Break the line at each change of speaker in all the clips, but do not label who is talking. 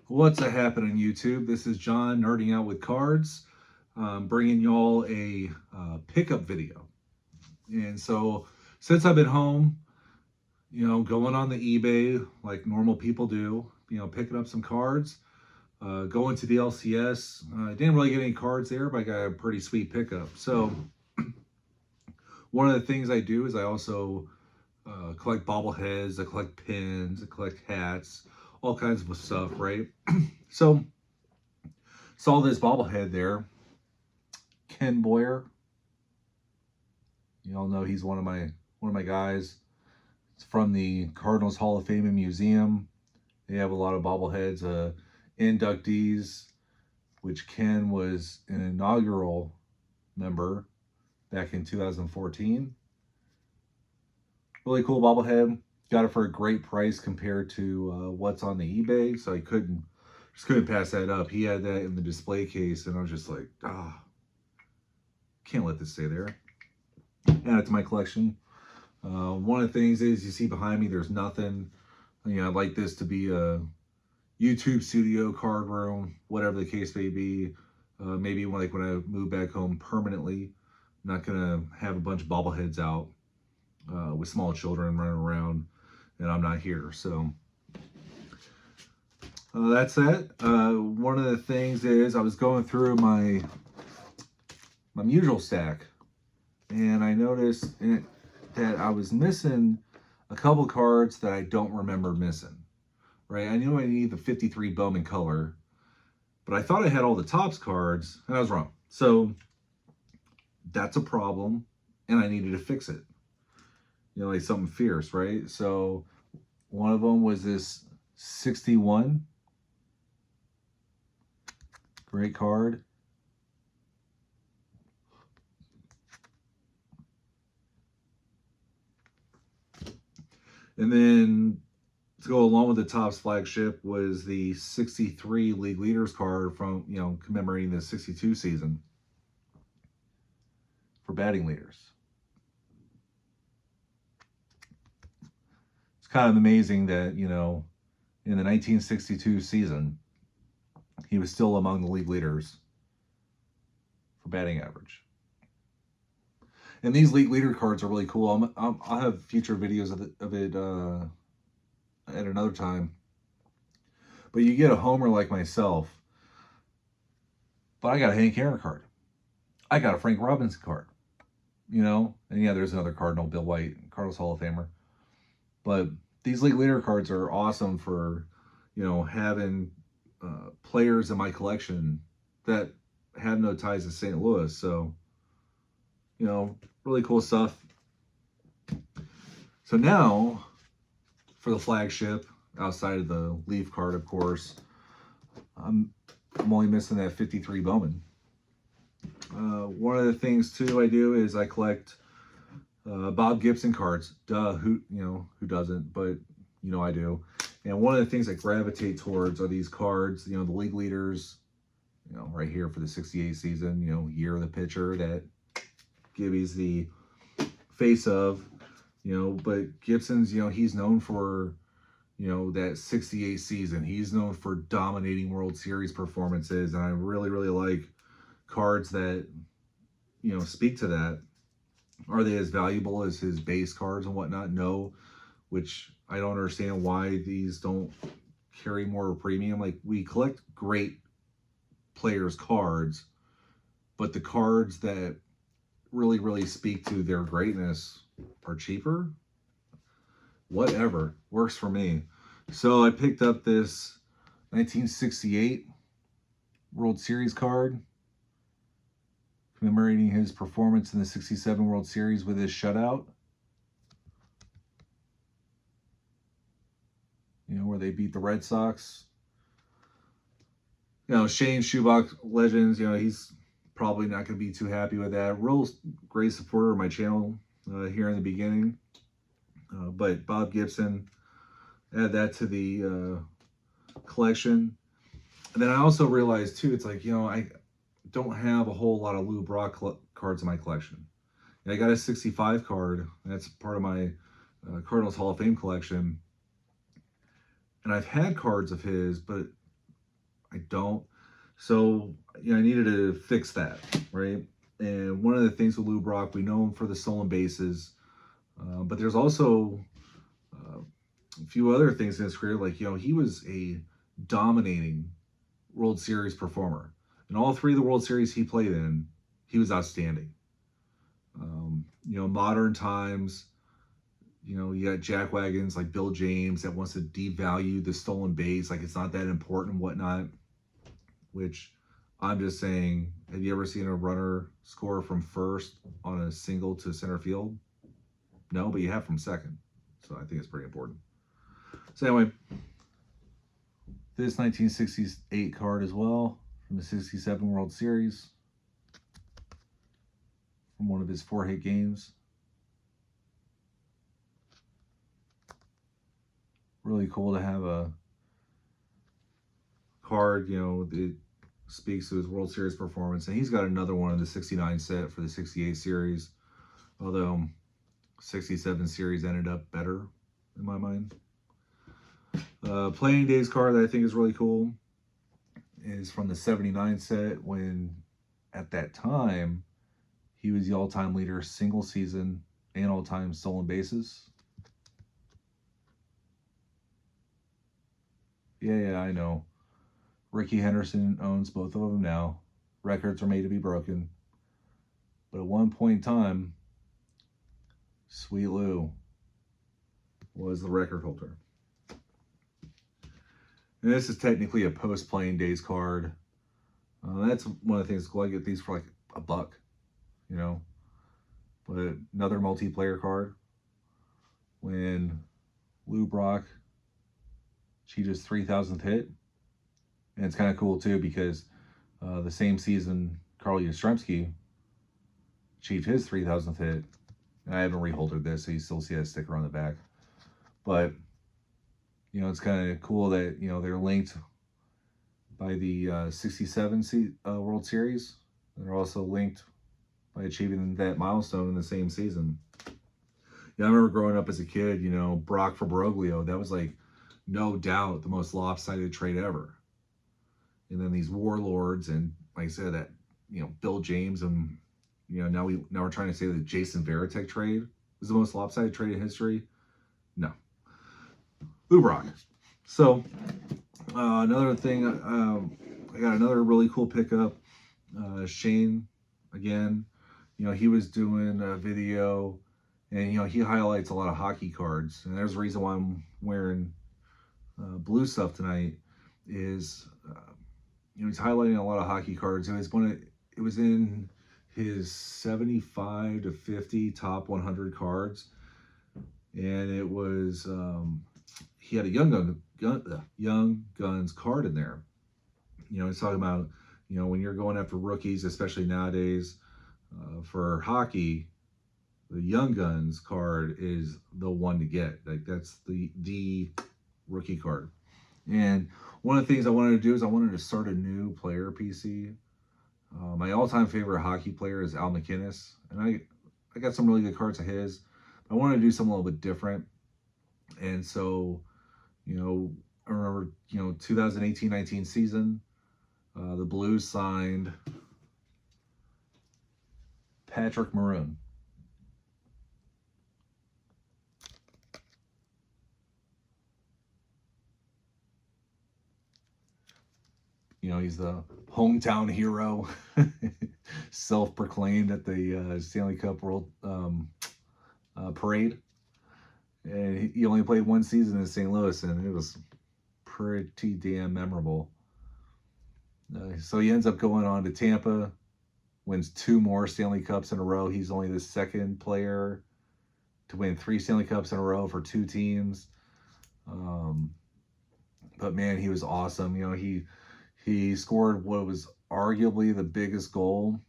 What's a happening, YouTube? This is John nerding out with cards, bringing y'all a pickup video. And so, since I've been home, going on the eBay like normal people do, picking up some cards, going to the LCS. I didn't really get any cards there, but I got a pretty sweet pickup. So, one of the things I do is I also collect bobbleheads, I collect pins, I collect hats, all kinds of stuff, right? So, saw this bobblehead there. Ken Boyer. You all know he's one of my guys. It's from the Cardinals Hall of Fame and Museum. They have a lot of bobbleheads, inductees, which Ken was an inaugural member back in 2014. Really cool bobblehead. Got it for a great price compared to what's on the eBay, so I couldn't pass that up. He had that in the display case, and I was just like, can't let this stay there. Add it to my collection. One of the things is you see behind me, there's nothing. I'd like this to be a YouTube studio, card room, whatever the case may be. Maybe when I move back home permanently, I'm not gonna have a bunch of bobbleheads out with small children running around, and I'm not here. So that's that. One of the things is I was going through my mutual stack, and I noticed that I was missing a couple cards that I don't remember missing, right? I knew I needed the 53 Bowman color, but I thought I had all the Topps cards, and I was wrong. So that's a problem, and I needed to fix it. Like something fierce, right? So one of them was this 61. Great card. And then to go along with the Topps flagship was the 63 League Leaders card from, commemorating the 62 season for batting leaders. It's kind of amazing that, in the 1962 season, he was still among the league leaders for batting average. And these league leader cards are really cool. I'll have future videos of it at another time. But you get a homer like myself, but I got a Hank Aaron card. I got a Frank Robinson card. And yeah, there's another Cardinal, Bill White, Cardinals Hall of Famer. But these league leader cards are awesome for, having players in my collection that have no ties to St. Louis. So, really cool stuff. So now, for the flagship, outside of the Leaf card, of course, I'm only missing that 53 Bowman. One of the things too I do is I collect Bob Gibson cards. Duh, who doesn't? But I do. And one of the things I gravitate towards are these cards. The league leaders. Right here for the '68 season. Year of the pitcher that Gibby's the face of. But Gibson's. He's known for. That '68 season. He's known for dominating World Series performances, and I really, really like cards that speak to that. Are they as valuable as his base cards and whatnot? No, which I don't understand why these don't carry more premium. Like, we collect great players' cards, but the cards that really, really speak to their greatness are cheaper. Whatever works for me. So I picked up this 1968 World Series card commemorating his performance in the 67 World Series with his shutout. Where they beat the Red Sox. Shane Schubach Legends, he's probably not going to be too happy with that. Real great supporter of my channel here in the beginning. But Bob Gibson, add that to the collection. And then I also realized too, it's like, I don't have a whole lot of Lou Brock cards in my collection. And I got a 65 card. That's part of my Cardinals Hall of Fame collection. And I've had cards of his, but I don't. So, I needed to fix that, right? And one of the things with Lou Brock, we know him for the stolen bases, but there's also a few other things in his career. Like, he was a dominating World Series performer. In all three of the World Series he played in, he was outstanding. Modern times, you got jackwagons like Bill James that wants to devalue the stolen base, like it's not that important and whatnot, which I'm just saying, have you ever seen a runner score from first on a single to center field? No, but you have from second. So I think it's pretty important. So anyway, this 1968 card as well from the 67 World Series from one of his 4-hit games. Really cool to have a card, that speaks to his World Series performance. And he's got another one in the 69 set for the 68 series, although 67 series ended up better in my mind. Playing days card that I think is really cool is from the 79 set, when at that time he was the all-time leader single season and all-time stolen bases. Yeah, I know. Rickey Henderson owns both of them now. Records are made to be broken. But at one point in time, Sweet Lou was the record holder. And this is technically a post-playing days card. That's one of the things cool. I get these for like $1, But another multiplayer card. When Lou Brock achieved his 3,000th hit. And it's kind of cool too because the same season Carl Yastrzemski achieved his 3,000th hit. And I haven't reholdered this, so you still see that sticker on the back. But it's kind of cool that they're linked by the 67 World Series. And they're also linked by achieving that milestone in the same season. I remember growing up as a kid, Brock for Baroglio, that was like no doubt the most lopsided trade ever. And then these warlords, and like I said, that Bill James, and now we're trying to say that Jason Varitek trade was the most lopsided trade in history. No, Lou Brock. So another thing, I got another really cool pickup. Shane, again, he was doing a video, and he highlights a lot of hockey cards, and there's a reason why I'm wearing blue stuff tonight. Is he's highlighting a lot of hockey cards. It was in his 75 to 50 top 100 cards, and it was he had a Young Guns card in there. He's talking about when you're going after rookies, especially nowadays for hockey, the Young Guns card is the one to get. Like that's the rookie card. And one of the things I wanted to do is I wanted to start a new player PC. My all-time favorite hockey player is Al MacInnis, and I got some really good cards of his. I wanted to do something a little bit different, and so I remember 2018-19 season, the Blues signed Patrick Maroon. He's the hometown hero, self-proclaimed at the Stanley Cup World Parade. And he only played one season in St. Louis, and it was pretty damn memorable. So he ends up going on to Tampa, wins 2 more Stanley Cups in a row. He's only the second player to win 3 Stanley Cups in a row for 2 teams. But man, he was awesome. He scored what was arguably the biggest goal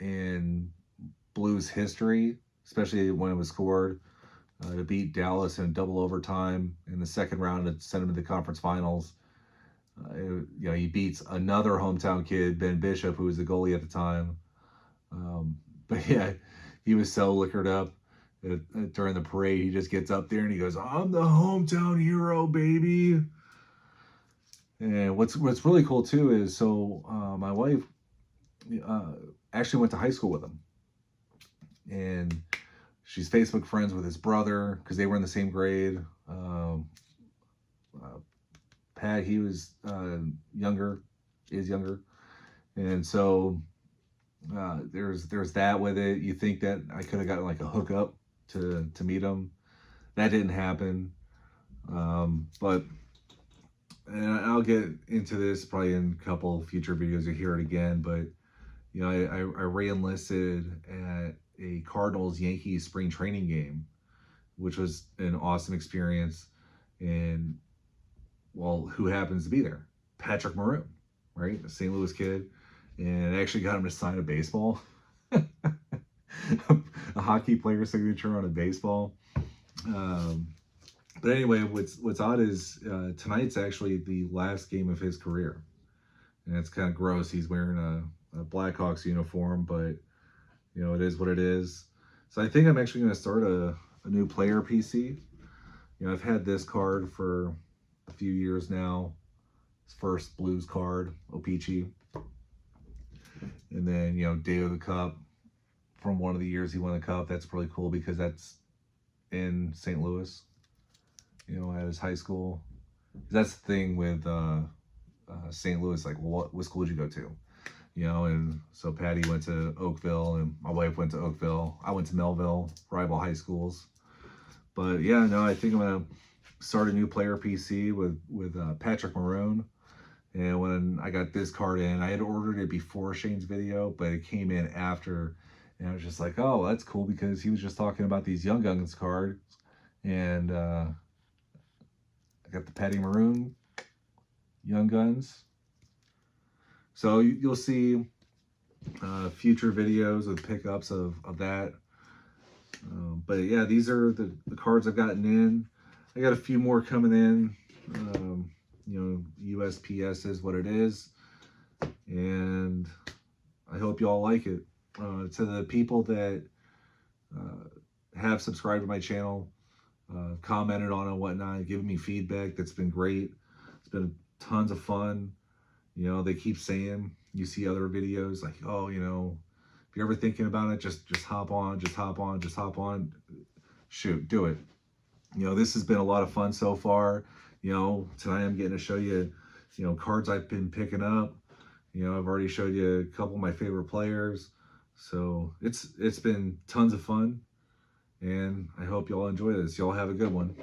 in Blues history, especially when it was scored to beat Dallas in double overtime in the second round to send him to the conference finals. He beats another hometown kid, Ben Bishop, who was the goalie at the time. But yeah, he was so liquored up during the parade. He just gets up there and he goes, "I'm the hometown hero, baby." And what's really cool too is my wife uh, actually went to high school with him, and she's Facebook friends with his brother because they were in the same grade. Uh, Pat, he was younger, is younger, and so there's that with it. You think that I could have gotten like a hookup to meet him. That didn't happen. But and I'll get into this probably in a couple future videos. You hear it again, but you know, I re-enlisted at a Cardinals Yankees spring training game, which was an awesome experience. And well, who happens to be there? Patrick Maroon, right? A St. Louis kid, and I actually got him to sign a baseball, a hockey player signature on a baseball. Um, but anyway, what's odd is tonight's actually the last game of his career, and it's kind of gross. He's wearing a Blackhawks uniform, but you know it is what it is. So I think I'm actually going to start a new player PC. You know, I've had this card for a few years now. His first Blues card, O-Pee-Chee. And then, you know, Day of the Cup from one of the years he won the Cup. That's really cool because that's in St. Louis, you know, at his high school. That's the thing with St. Louis, like, what school did you go to? You know, and so Patty went to Oakville and my wife went to Oakville. I went to Melville, rival high schools. But yeah, no, I think I'm going to start a new player PC with Patrick Maroon. And when I got this card in, I had ordered it before Shane's video, but it came in after. And I was just like, oh, that's cool because he was just talking about these Young Guns cards. And I got the Patty Maroon Young Guns. So you'll see future videos with pickups of that. But yeah, these are the cards I've gotten in. I got a few more coming in. You know, USPS is what it is. And I hope you all like it. To the people that have subscribed to my channel, commented on it and whatnot, giving me feedback, that's been great. It's been tons of fun. You know, they keep saying, you see other videos like, oh, you know, if you're ever thinking about it, just hop on, just hop on, just hop on. Shoot, do it. You know, this has been a lot of fun so far. You know, tonight I'm getting to show you, you know, cards I've been picking up. You know, I've already showed you a couple of my favorite players. So it's been tons of fun. And I hope y'all enjoy this. Y'all have a good one.